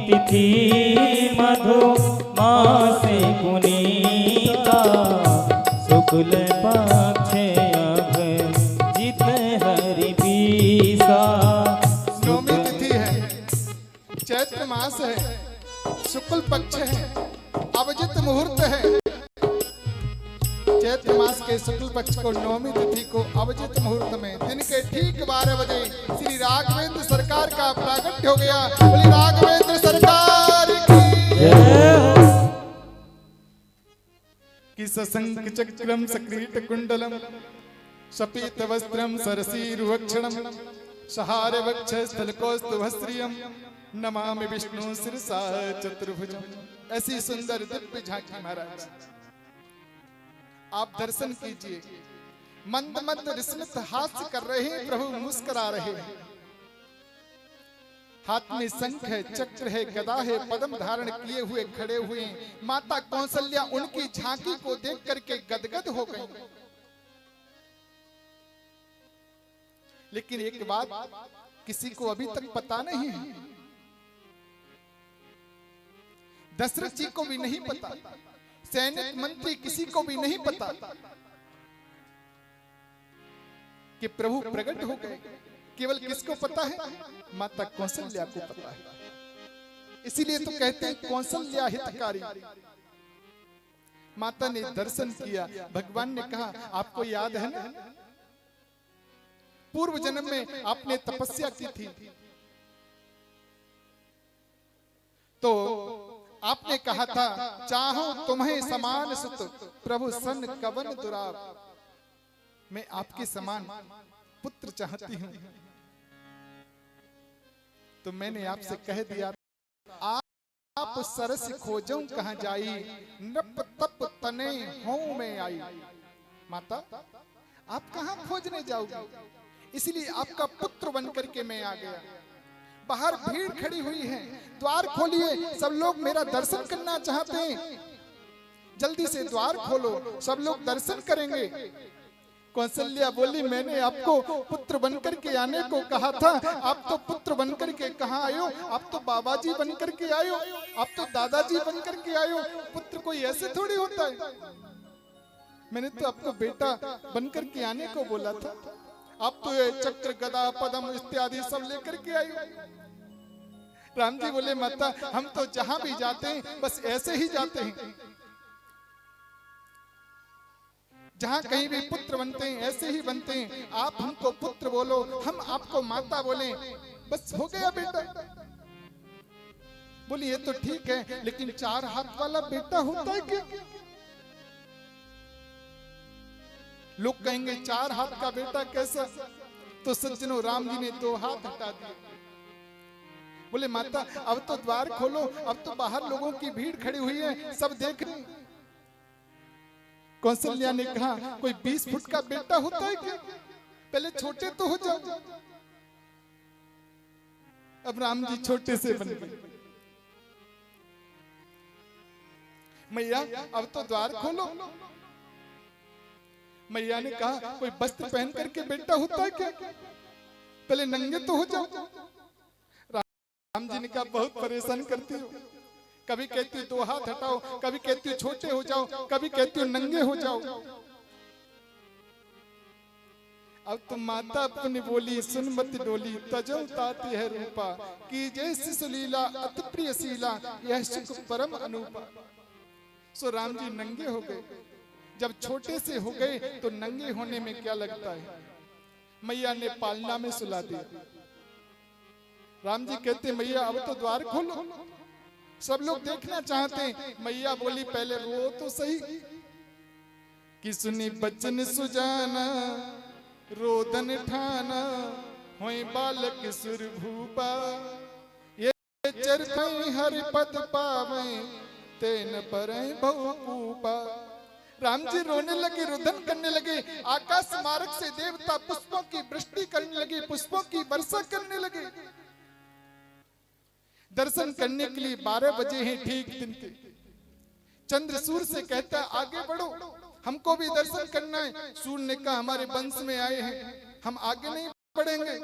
तिथि मधु मासे पुनीता शुक्ल पक्षे अभिजित हरि पीसा। नवमी तिथि है, चैत्र मास है, शुक्ल पक्ष है, अभिजित मुहूर्त है। चैत्र मास के शुक्ल पक्ष को नवमी तिथि को अभिजित मुहूर्त में दिन के ठीक 12 बजे श्री राघवेंद्र सरकार का प्रागट्य हो गया। बोली राघवेंद्र सरकार की सशंख चक्रम सकृत कुंडलम शपीत वस्त्रम सरसीरुवक्षणम सहारे वक्ष स्थलकौस्तुभश्रियम नमामि विष्णु शिरसा चतुर्भुजम। ऐसी सुंदर दिव्य झांकी महाराज आप दर्शन कीजिए। मंद मंद विस्मित हास्य कर रहे हैं, प्रभु मुस्कुरा रहे हैं। हाथ में शंख है, चक्र है, गदा है, पद्म धारण किए हुए खड़े हुए हैं। माता कौशल्या उनकी झांकी को देख करके गदगद हो गई। लेकिन एक बात किसी को अभी तक पता नहीं है, दशरथ जी को भी नहीं पता, सैनिक मंत्री किसी को भी नहीं पता कि प्रभु प्रकट हो गए। केवल किसको पता है? माता कौशल्या को पता है। इसीलिए तो कहते हैं कौशल्या हितकारी। माता ने दर्शन किया, भगवान ने कहा आपको याद है ना, पूर्व जन्म में आपने तपस्या की थी, तो आपने कहा था चाहो तुम्हें समान सुत प्रभु सन कवन दुराव। मैं आपके समान पुत्र चाहती हूं। तो मैंने आपसे कह दिया आप सरस खोजो कहां जाई नप तप तने हो में आई। माता आप कहां खोजने जाओगे, इसलिए आपका पुत्र बनकर के मैं आ गया। बाहर भीड़ खड़ी हुई है, द्वार खोलिए, सब लोग मेरा दर्शन करना चाहते हैं। जल्दी से द्वार खोलो, सब लोग दर्शन करेंगे। कौशल्या बोली मैंने आपको पुत्र बनकर के आने को कहा था, आप तो पुत्र बनकर के कहाँ आए हो? आप तो बाबा जी बनकर के आए हो, आप तो दादाजी बनकर के आए हो। पुत्र कोई ऐसे थोड़ी होता है। मैंने तो आपको बेटा बनकर के आने को बोला था, आप तो ये चक्र गदा पद्म इत्यादि सब लेकर के आई। राम जी बोले माता हम तो जहां भी जाते हैं बस ऐसे ही जाते हैं, जहां कहीं भी पुत्र बनते हैं ऐसे ही बनते हैं। आप हमको पुत्र बोलो, हम आपको माता बोले, बस हो गया बेटा। बोली ये तो ठीक है, लेकिन 4 हाथ वाला बेटा होता है क्या? लोग कहेंगे 4 हाथ का बेटा कैसा? तो सज्जनों राम जी ने 2 हाथ हटा दिए। बोले माता अब तो द्वार खोलो, अब तो बाहर लोगों की भीड़ खड़ी हुई है, सब देख रहे। कौशल्या ने कहा कोई 20 फुट का बेटा होता है क्या? पहले छोटे तो हो जाओ। अब राम जी छोटे से बन गए। मैया अब तो द्वार खोलो। मैया ने कहा कोई वस्त्र पहन करके बेटा होता है क्या? पहले नंगे तो हो जाओ। राम जी ने कहा बहुत परेशान करती हो, कभी कहती हो 2 हाथ हटाओ, कभी कहती हो छोटे हो जाओ, कभी कहती हो नंगे हो जाओ। अब तुम माता अपनी बोली सुन मत डोली, तजो ताती है रूपा की जैसी सुलीला अति प्रिय शीला यह सुख परम अनूपा। सो राम जी नंगे हो गए। जब छोटे से हो गए तो नंगे होने में क्या लगता है। मैया ने पालना में सुला दिया। राम जी कहते मैया अब तो द्वार खोलो, सब लोग देखना चाहते हैं। मैया बोली पहले रो तो सही। कि सुनी बचन सुजाना रोदन ठाना होई बालक सुर भूपा ये चरखई हरि पद पावे तेन परय बहुकूपा। राम जी रोने लगे, रुदन करने लगे। आकाश मार्ग से देवता पुष्पों की वृष्टि करने लगे, पुष्पों की वर्षा करने लगे। दर्शन करने के लिए 12 बजे हैं ठीक दिन के। चंद्र सूर्य से कहता है आगे बढ़ो, हमको भी दर्शन करना है। सूर्य ने कहा हमारे वंश में आए हैं, हम आगे नहीं बढ़ेंगे।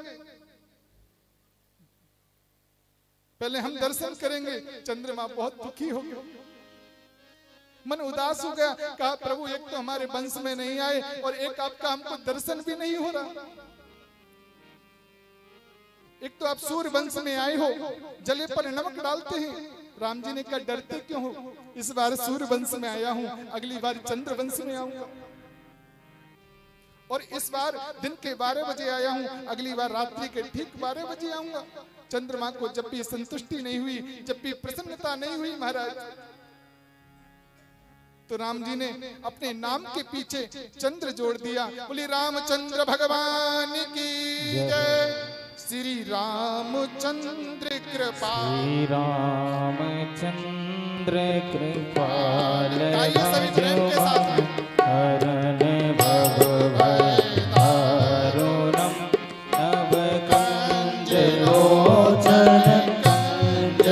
पहले हम दर्शन करेंगे। चंद्रमा बहुत दुखी हो गया, मन उदास हो गया। कहा प्रभु एक तो हमारे वंश में नहीं आए और एक आपका हमको दर्शन भी नहीं हो रहा। एक तो आप सूर्य वंश में आए हो, जले पर नमक डालते हैं। राम जी ने कहा डरते क्यों हो, इस बार सूर्य वंश में आया हूं, अगली बार चंद्र वंश में आऊंगा। और इस बार दिन के 12 बजे आया हूं, अगली बार रात्रि के ठीक 12 बजे आऊंगा। चंद्रमा को जब भी संतुष्टि नहीं हुई, जब भी प्रसन्नता नहीं हुई महाराज, तो राम जी ने अपने नाम के पीछे चंद्र जोड़ दिया। बोले रामचंद्र भगवान की जय। श्री रामचंद्र कृपाल, श्री रामचंद्र कृपाल सभी प्रेम के साथ हरण भव भय दारुणम नव कंज लोचन कंज